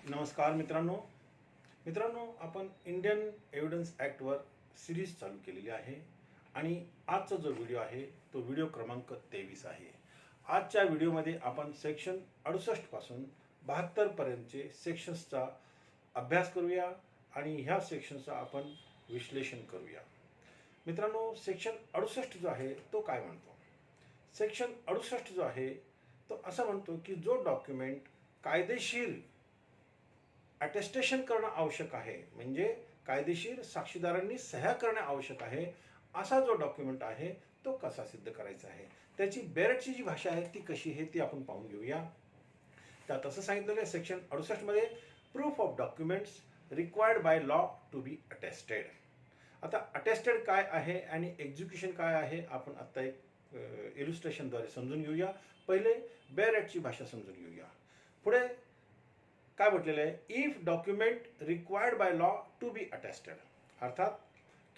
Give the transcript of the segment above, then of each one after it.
नमस्कार मित्रांनो आपण इंडियन एव्हिडन्स ॲक्टवर सिरीज चालू केलेली आहे आणि आजचा जो व्हिडिओ आहे तो व्हिडिओ क्रमांक 23 आहे. आजच्या व्हिडिओमध्ये आपण सेक्शन 68 पासून 72 पर्यंतचे सेक्शन्सचा अभ्यास करूया आणि ह्या सेक्शनचा आपण विश्लेषण करूया. मित्रांनो, सेक्शन 68 जो आहे तो काय म्हणतो? सेक्शन 68 जो आहे तो असं म्हणतो की जो डॉक्युमेंट कायदेशीर अटेस्टेशन करणं आवश्यक आहे, म्हणजे कायदेशीर साक्षीदारांनी सह्या करणे आवश्यक आहे, असा जो डॉक्युमेंट आहे तो कसा सिद्ध करायचा आहे, त्याची बेरेटची जी भाषा आहे ती कशी आहे ती आपण पाहून घेऊया. त्यात असं सांगितलेलं आहे सेक्शन 68 मध्ये, proof of documents required by law to be attested. आता अटेस्टेड काय आहे आणि एक्झिक्युशन काय आहे आपण आता एक इलुस्ट्रेशनद्वारे समजून घेऊया. पहिले बेरेटची भाषा समजून घेऊया. पुढे काय म्हटलेलं आहे? If document required by law to be attested, अर्थात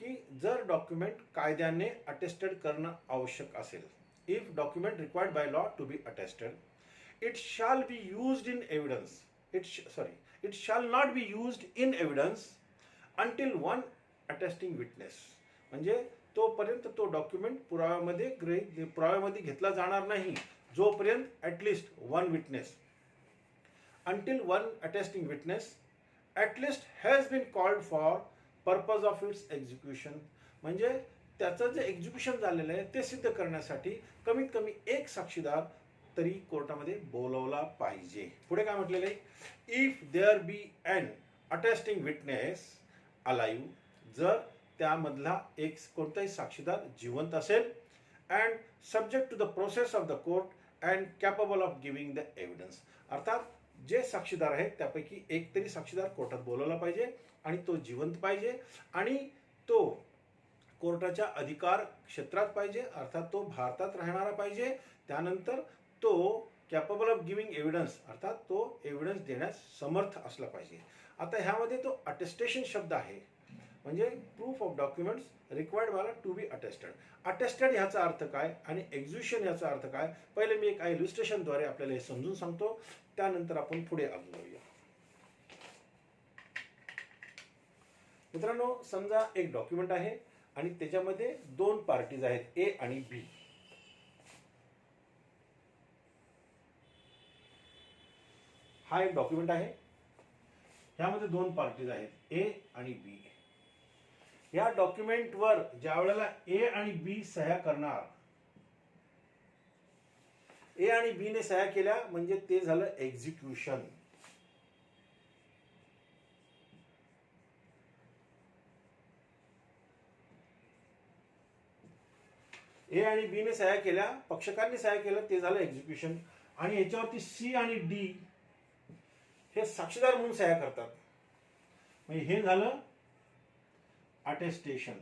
की जर डॉक्युमेंट कायद्याने अटेस्टेड करणं आवश्यक असेल, if document required by law to be attested, it shall be used in evidence, it shall not be used in evidence until one attesting witness, म्हणजे तोपर्यंत तो डॉक्युमेंट पुराव्यामध्ये घेतला जाणार नाही जोपर्यंत at least one witness, until one attesting witness at least has been called for purpose of its execution, म्हणजे त्याचं जे एक्झिक्युशन झालेलं आहे ते सिद्ध करण्यासाठी कमीत कमी एक साक्षीदार तरी कोर्टामध्ये बोलवला पाहिजे. पुढे काय म्हटलेलं आहे? If there be an attesting witness alive, जर त्यामधला एक कोणताही साक्षीदार जिवंत असेल, and subject to the process of the court and capable of giving the evidence, अर्थात जे साक्षीदार आहेत त्यापैकी एक तरी साक्षीदार कोर्टात बोलवला पाहिजे आणि तो जिवंत पाहिजे आणि तो कोर्टाच्या अधिकार क्षेत्रात पाहिजे, अर्थात तो भारतात राहणारा पाहिजे. त्यानंतर तो कॅपेबल ऑफ गिव्हिंग एव्हिडन्स, अर्थात तो एव्हिडन्स देण्यास समर्थ असला पाहिजे. आता ह्यामध्ये तो अटेस्टेशन शब्द आहे, म्हणजे proof of documents required by to be attested. Attested ह्याचा अर्थ काय आणि एक्झिक्युशन याचा अर्थ काय, पहिले मी एक इलुस्ट्रेशनद्वारे आपल्याला हे समजून सांगतो, त्यानंतर आपण पुढे जाऊया. मित्रांनो, समजा एक डॉक्युमेंट आहे आणि त्याच्यामध्ये दोन पार्टीज आहेत, ए आणि बी. हा एक डॉक्युमेंट आहे, ह्यामध्ये दोन पार्टीज आहेत, ए आणि बी. या डॉक्युमेंटवर ज्या वेळेला ए आणि बी सह्या करणार, ए आणि बी ने सह्या केल्या म्हणजे ते झालं एक्झिक्युशन. ए आणि बी ने सह्या केल्या, पक्षकारांनी सह्या केलं, ते झालं एक्झिक्युशन. आणि याच्यावरती सी आणि डी हे साक्षीदार म्हणून सह्या करतात, म्हणजे हे झालं अटेस्टेशन.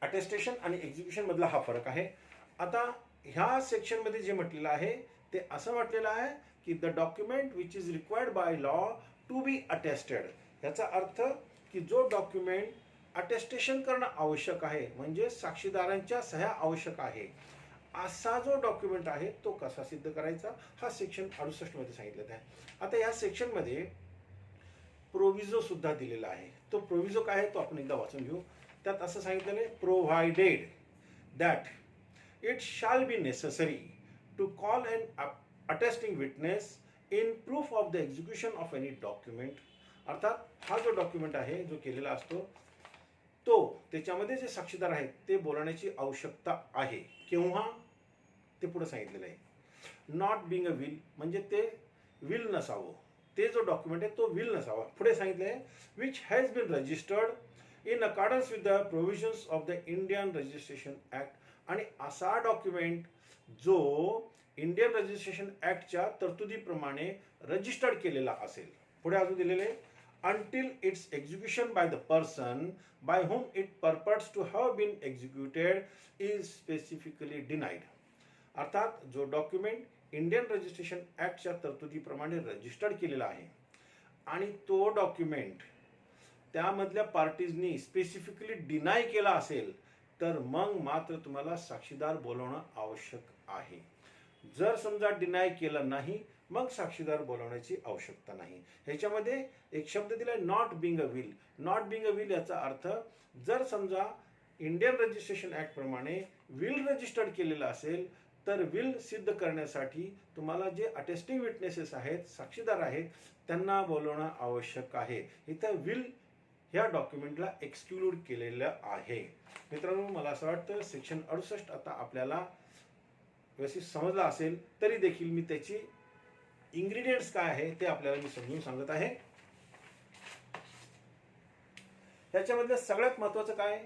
अटेस्टेशन आणि एक्झिक्युशन मधला हा फरक आहे. आता ह्या सेक्शन मध्ये जे म्हटलेलं आहे ते असं म्हटलेलं आहे की the document which is required by law to be attested, याचा अर्थ की जो डॉक्युमेंट अटेस्टेशन करणं आवश्यक आहे, म्हणजे साक्षीदारांच्या सह्या आवश्यक आहे, असा जो डॉक्युमेंट आहे तो कसा सिद्ध करायचा, हा सेक्शन 68 मध्ये सांगितलेला आहे. आता या सेक्शन मध्ये प्रोव्हिजो सुद्धा दिलेला आहे. तो प्रोव्हिजो काय आहे तो आपण एकदा वाचून घेऊ. त्यात असं सांगितलेलं आहे, provided that it shall be necessary to call an attesting witness in proof of the execution of any document, अर्थात हा जो डॉक्युमेंट आहे जो केलेला असतो तो त्याच्यामध्ये जे साक्षीदार आहेत ते बोलण्याची आवश्यकता आहे. केव्हा ते पुढे सांगितलेलं आहे. नॉट बिंग अ विल, म्हणजे ते विल नसावं, ते जो डॉक्युमेंट आहे तो विल नसावा. पुढे सांगितलं आहे which has been registered in accordance with the provisions of the Indian registration act, आणि असा डॉक्युमेंट जो इंडियन रजिस्ट्रेशन ऍक्टच्या तरतुदीप्रमाणे रजिस्टर्ड केलेला असेल. पुढे अजून दिलेले आहे until its execution by the person by whom it purports to have been executed is specifically denied, अर्थात जो डॉक्युमेंट इंडियन रजिस्ट्रेशन ऍक्टच्या तरतुदीप्रमाणे रजिस्टर्ड केलेला आहे आणि तो डॉक्युमेंट त्यामधल्या पार्टीजनी स्पेसिफिकली डिनाय केला असेल तर मग मात्र तुम्हाला साक्षीदार बोलवणं आवश्यक आहे. जर समजा डिनाय केलं नाही, मग साक्षीदार बोलवण्याची आवश्यकता नाही. ह्याच्यामध्ये एक शब्द दिलाय not being a will. Not being a will याचा अर्थ, जर समजा इंडियन रजिस्ट्रेशन ऍक्ट प्रमाणे विल रजिस्टर्ड केलेलं असेल, तर विल सिद्ध करण्यासाठी तुम्हाला जे अटेस्टिंग विटनेसेस आहेत, साक्षीदार आहेत, त्यांना बोलवणं आवश्यक आहे. इथं विल ह्या डॉक्युमेंटला एक्सक्लूड केलेलं आहे. मित्रांनो, मला असं वाटतं सेक्शन 68 आता आपल्याला व्यवस्थित समजला असेल, तरी देखील मी त्याची इंग्रेडियंट्स काय आहे ते आपल्याला मी समजून सांगत आहे. त्याच्यामधलं सगळ्यात महत्वाचं काय,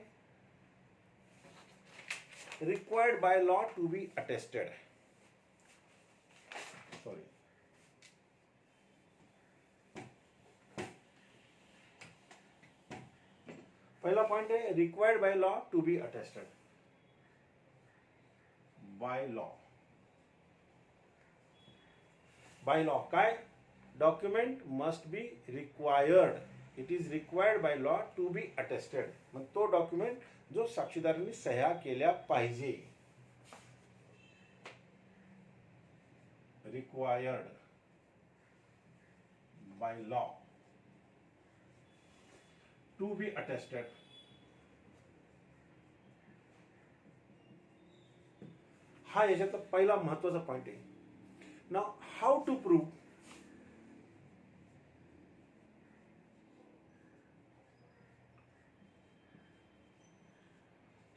required by law to be attested. Sorry, पहिला पॉइंट आहे required by law to be attested. By law, by law काय, document must be required. It is required by law to be attested. मग तो डॉक्युमेंट जो साक्षीदारांनी सह्या केल्या पाहिजे. Required by law to be attested. हा याच्यातला पहिला महत्वाचा पॉइंट आहे. नाउ हाऊ टू प्रूव्ह,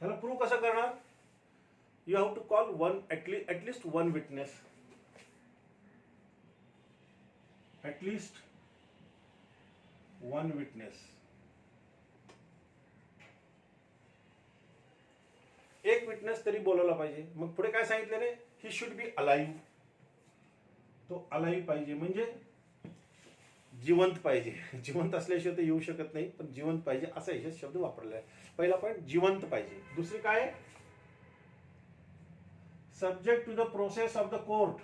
ह्याला प्रूव्ह कसं करणार, you have to call one at least one witness. At least one witness. एक विटनेस तरी बोलवला पाहिजे. मग पुढे काय सांगितलेलं आहे, ही शुड बी अलाइव्ह. तो अलाइव्ह पाहिजे म्हणजे जिवंत पाहिजे. जिवंत असल्याशिवाय ते येऊ शकत नाही, पण जिवंत पाहिजे असा याच्यात शब्द वापरलेला आहे. पहिला पॉइंट जिवंत पाहिजे. दुसरी काय, subject to the process of the court.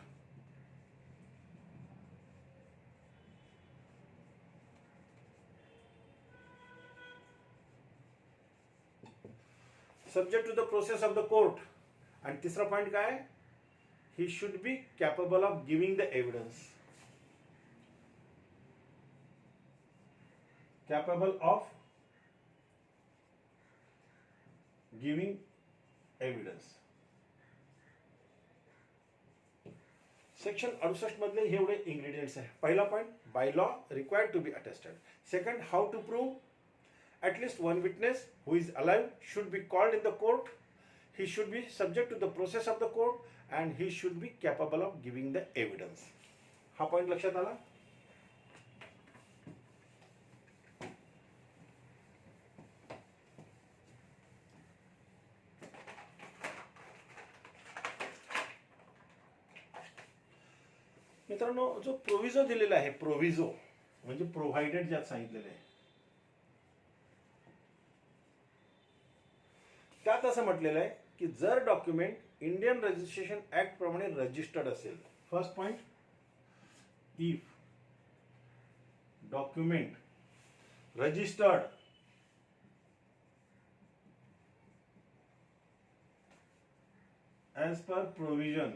Subject to the process of the court. आणि तिसरा पॉइंट काय, he should be capable of giving the evidence. Capable of giving evidence. Section 68 मधले हे एवढे इंग्रेडियंट्स आहे. पहिला point, by law required to be attested. Second, how to prove, at least one witness who is alive should be called in the court. He should be subject to the process of the court and he should be capable of giving the evidence. हा point लक्षात आला. मित्रांनो, जो प्रोव्हिजो दिलेला आहे, प्रोव्हिजो म्हणजे provided ज्यात सांगितलेलं आहे, त्यात असं म्हटलेलं आहे की जर डॉक्युमेंट इंडियन रजिस्ट्रेशन ऍक्ट प्रमाणे रजिस्टर्ड असेल. First point, if document registered as per provision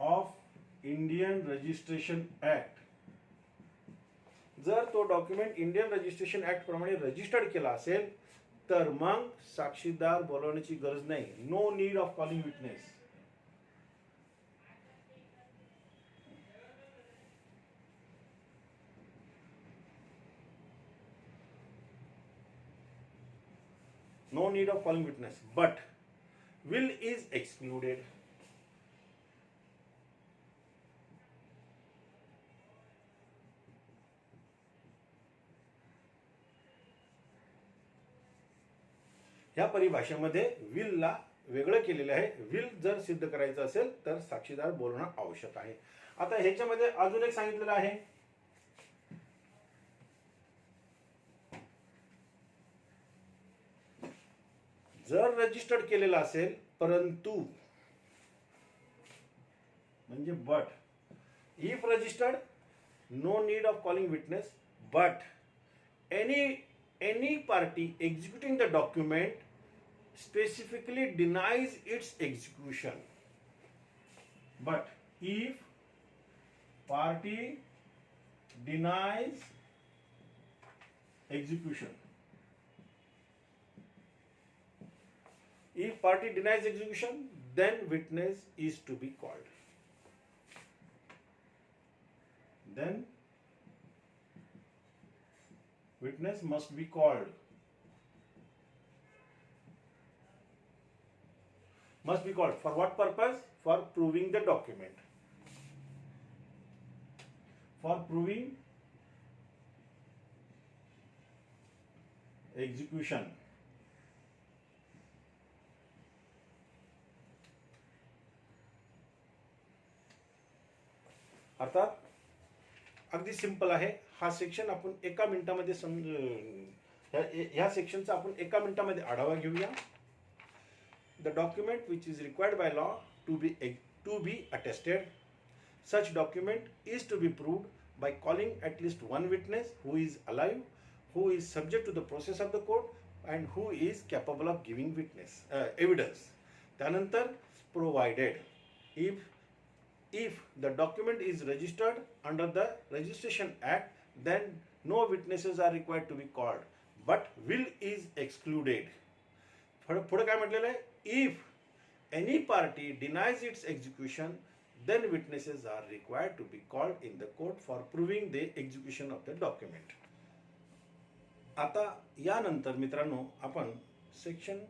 of Indian Registration Act. जर तो डॉक्युमेंट इंडियन रजिस्ट्रेशन ऍक्ट प्रमाणे रजिस्टर्ड केला असेल, तर मग साक्षीदार बोलवण्याची गरज नाही. No need of calling witness. No need of calling witness, but will is excluded. या परिभाषेमध्ये will ला वेगळं केलेलं आहे. will जर सिद्ध करायचं असेल तर साक्षीदार बोलणं आवश्यक आहे. आता ह्याच्यामध्ये अजून एक सांगितलेलं आहे, जर रजिस्टर्ड केलेला असेल परंतु, म्हणजे but, if registered no need of calling witness, but any any party executing the document specifically denies its execution. But if party denies execution, if party denies execution, then witness is to be called. Then witness must be called. Must be called for what purpose? For proving the document. For proving execution. अर्थात अगदी simple आहे. हा section आपण एका मिनिटामध्ये ह्या सेक्शनचा आपण एका मिनिटामध्ये आढावा घेऊया. The document which is required by law to be attested. Such document is to be proved by calling at least one witness who is alive, who is subject to the process of the court, and who is capable of giving evidence. त्यानंतर provided if the document is registered under the Registration Act, then no witnesses are required to be called, but will is excluded. पुढे काय म्हटलेलं आहे? If any party denies its execution, then witnesses are required to be called in the court for proving the execution of the document. आता यानंतर मित्रांनो आपण section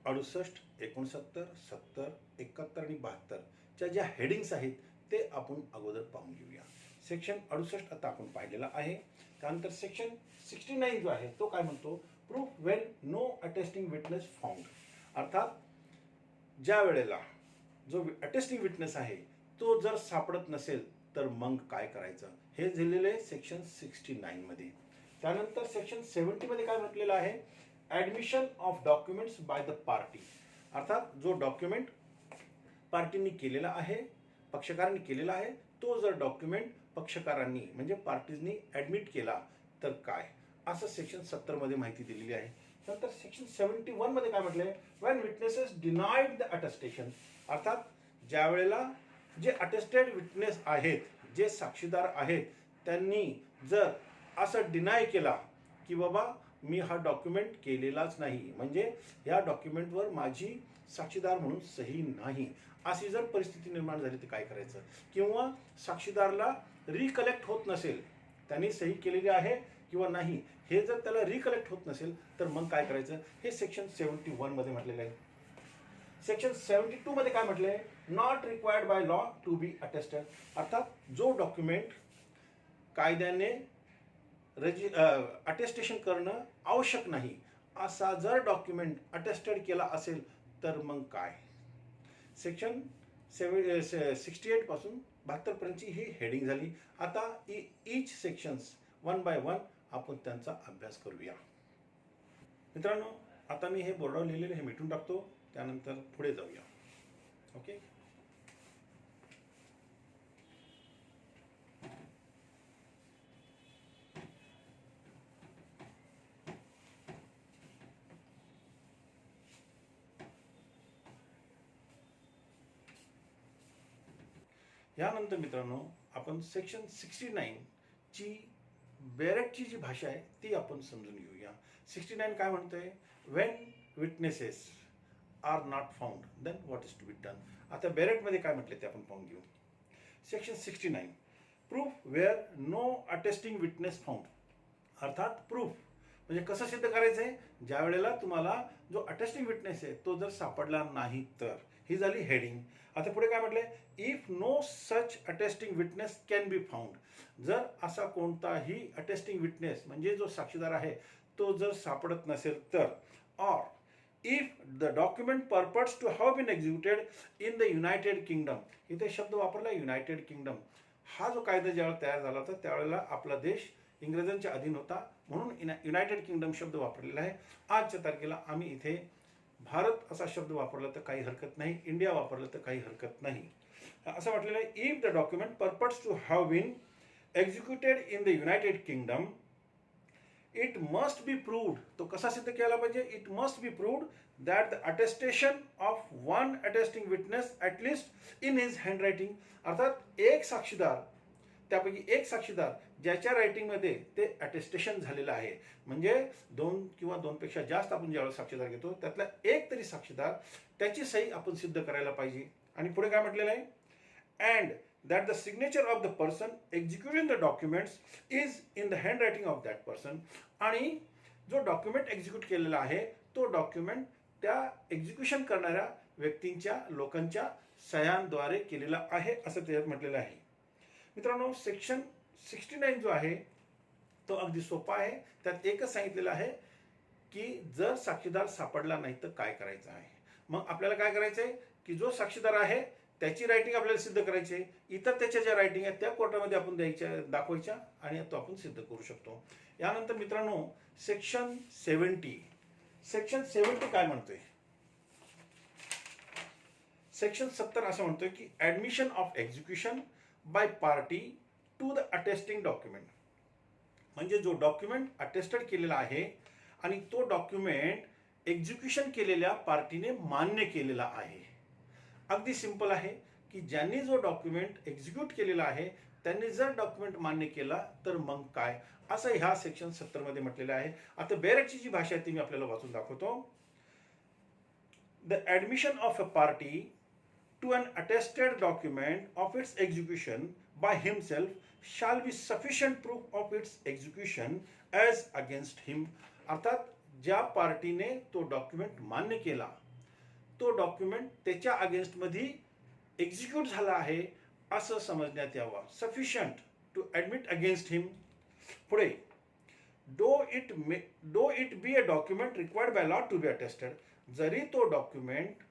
68, 69, 70, 71 आणि 72 च्या ज्या हेडिंग्स आहेत ते आपण अगोदर पाहून घेऊया. सेक्शन 68 आता आपण पाहिलेला आहे. त्यानंतर सेक्शन 69 जो आहे तो काय म्हणतो? Proof when no attesting witness found. अर्थात ज्या वेळेला जो अटेस्टिंग विटनेस आहे तो जर सापडत नसेल तर मग काय करायचं, हे दिलेलं आहे सेक्शन 69 मध्ये. त्यानंतर सेक्शन 70 मध्ये काय म्हटलेलं आहे? Admission of documents by the party. अर्थात जो डॉक्युमेंट पार्टीनी केलेला आहे, पक्षकारांनी केलेला आहे, तो जर डॉक्युमेंट पक्षकारांनी म्हणजे पार्टीजनी ऍडमिट केला तर काय, असं सेक्शन 70 मध्ये माहिती दिलेली आहे. नंतर सेक्शन 71 मध्ये काय म्हटलंय? When witnesses denied the attestation. अर्थात ज्या वेळेला जे अटेस्टेड विटनेस आहेत, जे साक्षीदार आहेत, त्यांनी जर असं डिनाय केला की बाबा मी हा डॉक्युमेंट केलेलाच नाही, म्हणजे या डॉक्युमेंटवर माझी साक्षीदार म्हणून सही नाही, अशी जर परिस्थिती निर्माण झाली तर काय करायचं? किंवा साक्षीदारला रिकलेक्ट होत नसेल, त्यांनी सही केलेली आहे किंवा नाही हे जर त्याला रिकलेक्ट होत नसेल तर मग काय करायचं? हे सेक्शन 71 मध्ये म्हटलेलं आहे. सेक्शन 72 मध्ये काय म्हटलंय? Not required by law to be attested. अर्थात जो डॉक्युमेंट कायद्याने अटेस्टेशन करणं आवश्यक नाही असा जर डॉक्युमेंट अटेस्टेड केला असेल तर मग काय? सेक्शन 68 पासून 72 पर्यंतची ही हेडिंग झाली. आता each sections one by one आपण त्यांचा अभ्यास करूया. मित्रांनो, आता मी हे बोर्डावर लिहिलेले हे मिटून टाकतो, त्यानंतर पुढे जाऊया. ओके. यानंतर मित्रांनो आपण सेक्शन 69 ची बेरेटची जी भाषा आहे ती आपण समजून घेऊया. 69 काय म्हणतोय? When witnesses are not found then what is to be done. आता बेरेटमध्ये काय म्हटले ते आपण पाहून घेऊ. Section 69 proof where no attesting witness found. अर्थात प्रूफ म्हणजे कसं सिद्ध करायचं आहे? ज्या वेळेला तुम्हाला जो अटेस्टिंग विटनेस आहे तो जर सापडला नाही तर. ही झाली हेडिंग. आता पुढे काय म्हटलंय? If no such attesting witness can be found. जर असा कोणताही अटेस्टिंग विटनेस म्हणजे जो साक्षीदार आहे तो जर सापडत नसेल तर. Or if the document purports to have been executed in the United Kingdom. इथे शब्द वापरला युनायटेड किंगडम. हा जो कायदा ज्यावेळेला तयार झाला होता त्यावेळेला आपला देश इंग्रजांच्या अधीन होता, म्हणून युनायटेड किंगडम शब्द वापरलेला आहे. आजच्या तारखेला आम्ही इथे भारत असा शब्द वापरला तर काही हरकत नाही, इंडिया वापरलं तर काही हरकत नाही. असं म्हटलेलं आहे if the document purports to have been executed in the United Kingdom it must be proved, तो कसा सिद्ध केला पाहिजे, it must be proved that the attestation of one attesting witness at least in his handwriting, अर्थात एक साक्षीदार, त्यापैकी एक साक्षीदार ज्याच्या रायटिंगमध्ये ते अटेस्टेशन झालेलं आहे, म्हणजे दोन किंवा दोनपेक्षा जास्त आपण ज्यावेळेस साक्षीदार घेतो त्यातला एक तरी साक्षीदार त्याची सही आपण सिद्ध करायला पाहिजे. आणि पुढे काय म्हटलेलं आहे, and that the signature of the person executing the documents is in the handwriting of that person, आणि जो डॉक्युमेंट एक्झिक्यूट केलेला आहे तो डॉक्युमेंट त्या एक्झिक्युशन करणाऱ्या व्यक्तींच्या लोकांच्या सह्यांद्वारे केलेला आहे असं त्याच्यात म्हटलेलं आहे. मित्रांनो, सेक्शन 69 जो आहे तो अगदी सोपा आहे. त्यात एकच सांगितलेलं आहे की जर साक्षीदार सापडला नाही तर काय करायचं आहे. मग आपल्याला काय करायचं आहे की जो साक्षीदार आहे त्याची रायटिंग आपल्याला सिद्ध करायची आहे, इतर त्याच्या ज्या रायटिंग आहेत त्या कोर्टामध्ये आपण दाखवायच्या आणि तो आपण सिद्ध करू शकतो. यानंतर मित्रांनो, सेक्शन 70 काय म्हणतोय, सेक्शन 70 असं म्हणतोय की admission of execution by party to the attesting document, म्हणजे जो डॉक्युमेंट अटेस्टेड केलेला आहे आणि तो डॉक्युमेंट एक्झिक्युशन केलेल्या पार्टीने मान्य केलेला आहे. अगदी सिंपल आहे की ज्यांनी जो डॉक्युमेंट एक्झिक्यूट केलेला आहे त्यांनी जर डॉक्युमेंट मान्य केला तर मग काय, असं ह्या सेक्शन 70 मध्ये म्हटलेलं आहे. आता बेरेटची जी भाषा आहे ती मी आपल्याला वाचून दाखवतो. The admission of a party to an attested document of its execution by himself shall be sufficient proof of its execution as against him, अर्थात ज्या पार्टीने तो डॉक्युमेंट मान्य केला तो डॉक्युमेंट त्याच्या अगेन्स्टमध्ये एक्झिक्यूट झाला आहे असं समजण्यात यावं. Sufficient to admit against him. पुढे, though it be a document required by law to be attested, जरी तो डॉक्युमेंट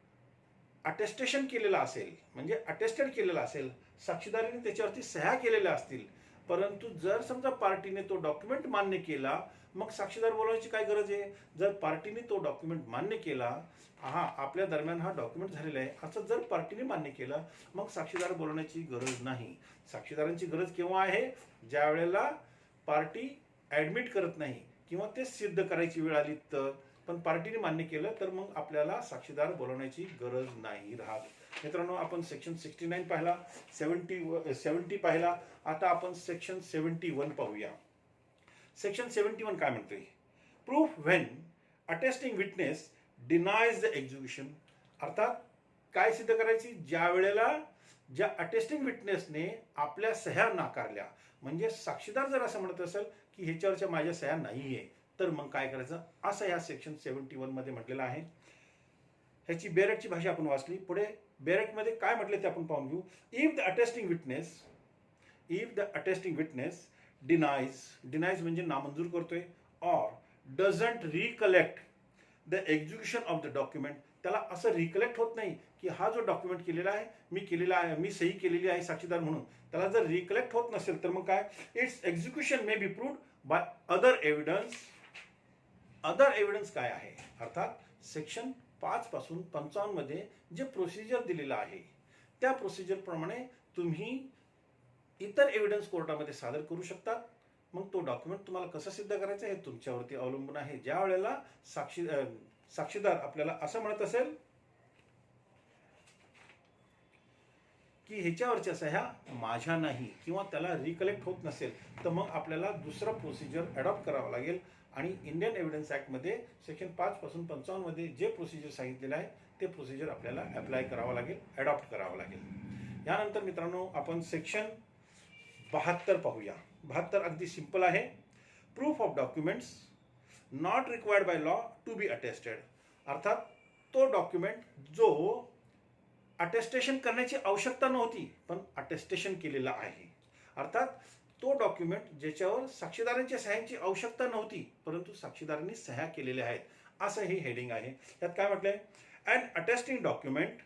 अटेस्टेशन केलेला असेल म्हणजे अटेस्टेड केलेला असेल, साक्षीदारांनी त्याच्यावरती सह्या केलेल्या असतील, परंतु जर समजा पार्टीने तो डॉक्युमेंट मान्य केला मग साक्षीदार बोलवण्याची काय गरज आहे. जर पार्टीने तो डॉक्युमेंट मान्य केला, हा आपल्या दरम्यान हा डॉक्युमेंट झालेला आहे असं जर पार्टीने मान्य केलं मग साक्षीदार बोलवण्याची गरज नाही. साक्षीदारांची गरज केव्हा आहे, ज्या वेळेला पार्टी ऍडमिट करत नाही किंवा ते सिद्ध करायची वेळ आली तर. पण पार्टीने मान्य केलं तर मग आपल्याला साक्षीदार बोलवण्याची गरज नाही राहत. मित्रांनो, आपण सेक्शन 69 पाहिला, 70 पाहिला. आता आपण सेक्शन 71 पाहूया. सेक्शन 71 काय म्हणते, proof when attesting witness denies the execution, अर्थात काय सिद्ध करायची, ज्या वेळेला ज्या अटेस्टिंग विटनेसने आपल्या सह्या नाकारल्या, म्हणजे साक्षीदार जर असं म्हणत असेल की ह्याच्यावरच्या माझ्या सह्या नाहीये तर मग काय करायचं, असं ह्या सेक्शन 71 मध्ये म्हटलेलं आहे. ह्याची बेरेटची भाषा आपण वाचली. पुढे बेरेटमध्ये काय म्हटले ते आपण पाहून घेऊ. If the attesting witness denies म्हणजे नामंजूर करतोय, or doesn't recollect the execution of the document, त्याला असं रिकलेक्ट होत नाही की हा जो डॉक्युमेंट केलेला आहे मी सही केलेली आहे साक्षीदार म्हणून, त्याला जर रिकलेक्ट होत नसेल तर मग काय, it's execution may be proved by other evidence. Other evidence काय आहे, अर्थात सेक्शन 5 पासून 55 मध्ये जे प्रोसिजर दिलेलं आहे त्या प्रोसिजर प्रमाणे तुम्ही इतर एव्हिडन्स कोर्टामध्ये सादर करू शकता. मग तो डॉक्युमेंट तुम्हाला कसं सिद्ध करायचं हे तुमच्यावरती अवलंबून आहे. ज्या वेळेला साक्षीदार आपल्याला असं म्हणत असेल की ह्याच्यावरच्या सह्या माझ्या नाही किंवा त्याला रिकलेक्ट होत नसेल तर मग आपल्याला दुसरं प्रोसिजर अडॉप्ट करावं लागेल. आणि इंडियन एव्हिडन्स ॲक्टमध्ये सेक्शन 5 पासून 55 मध्ये जे प्रोसिजर सांगितलेलं आहे ते प्रोसिजर आपल्याला अप्लाय करावं लागेल, अडॉप्ट करावं लागेल. यानंतर मित्रांनो, आपण सेक्शन 72 पाहूया. 72 अगदी सिंपल आहे. Proof of documents not required by law to be attested, अर्थात तो डॉक्युमेंट जो अटेस्टेशन करण्याची आवश्यकता नव्हती पण अटेस्टेशन केलेला आहे, अर्थात तो डॉक्युमेंट ज्याच्यावर साक्षीदारांच्या सह्यांची आवश्यकता नव्हती परंतु साक्षीदारांनी सह्या केलेल्या आहेत, असं हे हेडिंग आहे. त्यात काय म्हटलंय, an attesting document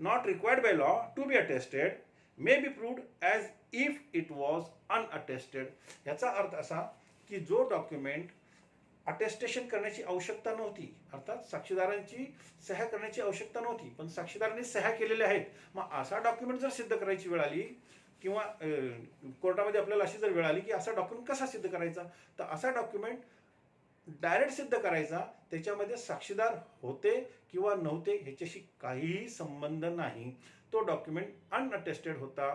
not required by law to be attested may be proved as if it was unattested. याचा अर्थ असा की जो डॉक्युमेंट अटेस्टेशन करण्याची आवश्यकता नव्हती, अर्थात साक्षीदारांची सह्या करण्याची आवश्यकता नव्हती पण साक्षीदारांनी सह्या केलेल्या आहेत, मग असा डॉक्युमेंट जर सिद्ध करायची वेळ आली किंवा कोर्टामध्ये आपल्याला अशी जर वेळ आली की असा डॉक्युमेंट कसा सिद्ध करायचा, तर असा डॉक्युमेंट डायरेक्ट सिद्ध करायचा, त्याच्यामध्ये साक्षीदार होते किंवा नव्हते ह्याच्याशी काहीही संबंध नाही. तो डॉक्युमेंट अनअटेस्टेड होता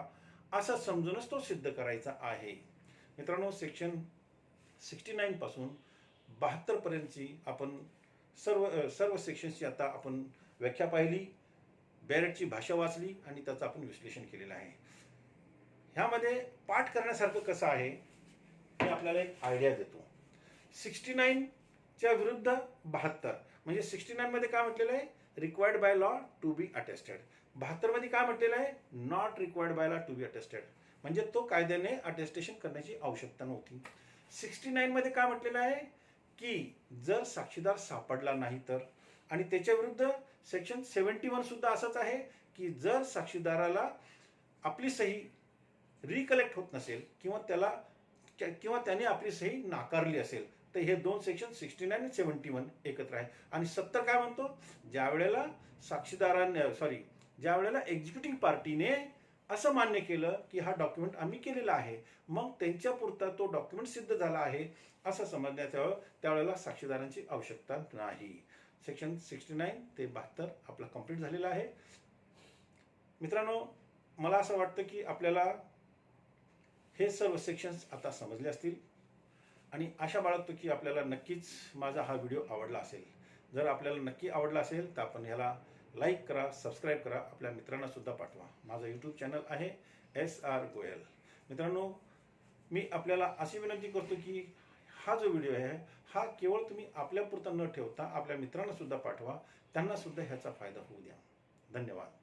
असं समजूनच तो सिद्ध करायचा आहे. मित्रांनो, सेक्शन 69 पासून 72 पर्यंतची आपण सर्व सेक्शन्सची आता आपण व्याख्या पाहिली, बॅरेटची भाषा वाचली आणि त्याचं आपण विश्लेषण केलेलं आहे. ह्यामध्ये पाठ करण्यासारखं कसं आहे हे आपल्याला एक आयडिया देतो. 69च्या विरुद्ध 72 म्हणजे 69 मध्ये काय म्हटलेलं आहे, required by law to be attested. 72 मध्ये काय म्हटलेलं आहे, not required by law to be attested, म्हणजे तो कायद्याने अटेस्टेशन करण्याची आवश्यकता नव्हती. 69 मध्ये काय म्हटलेलं आहे की जर साक्षीदार सापडला नाही तर, आणि त्याच्या विरुद्ध सेक्शन 71 सुद्धा असंच आहे की जर साक्षीदाराला आपली सही रिकलेक्ट होत नसेल किंवा त्याने आपली सही नाकारली असेल तर हे दोन सेक्शन 69 आणि 71 एकत्र आहे. आणि 70 काय म्हणतो, ज्या वेळेला एक्झिक्युटिव्ह पार्टीने असं मान्य केलं की हा डॉक्युमेंट आम्ही केलेला आहे, मग त्यांच्या पुरता तो डॉक्युमेंट सिद्ध झाला आहे असं समजण्यात यावं, त्यावेळेला साक्षीदारांची आवश्यकता नाही. सेक्शन 69 ते 72 आपला कंप्लीट झालेला आहे. मित्रांनो, मला असं वाटतं की आपल्याला हे सर्व सेक्शन्स आता समजले असतील आणि आशा बाळगतो की आपल्याला नक्कीच माझा हा व्हिडिओ आवडला असेल. जर आपल्याला नक्की आवडला असेल तर आपण ह्याला लाईक करा, सबस्क्राईब करा, आपल्या मित्रांना सुद्धा पाठवा. माझं यूट्यूब चॅनल आहे SR गोयल. मित्रांनो, मी आपल्याला अशी विनंती करतो की हा जो व्हिडिओ आहे हा केवळ तुम्ही आपल्यापुरता न ठेवता आपल्या मित्रांना सुद्धा पाठवा, त्यांना सुद्धा ह्याचा फायदा होऊ द्या. धन्यवाद.